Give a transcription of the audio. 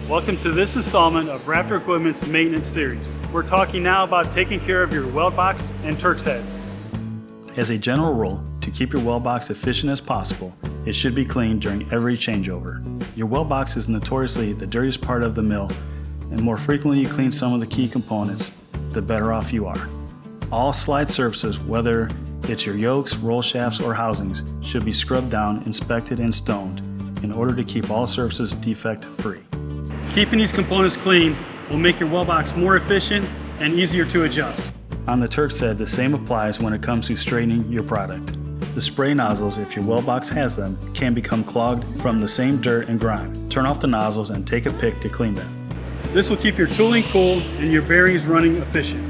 Welcome to this installment of Rafter Equipment's maintenance series. We're talking now about taking care of your Weldbox and Turksheads. As a general rule, to keep your Weldbox efficient as possible, it should be cleaned during every changeover. Your Weldbox is notoriously the dirtiest part of the mill, and the more frequently you clean some of the key components, the better off you are. All slide surfaces, whether it's your yokes, roll shafts, or housings, should be scrubbed down, inspected, and stoned in order to keep all surfaces defect-free. Keeping these components clean will make your Weldbox more efficient and easier to adjust. On the Turkshead, the same applies when it comes to straightening your product. The spray nozzles, if your Weldbox has them, can become clogged from the same dirt and grime. Turn off the nozzles and take a pick to clean them. This will keep your tooling cool and your bearings running efficient.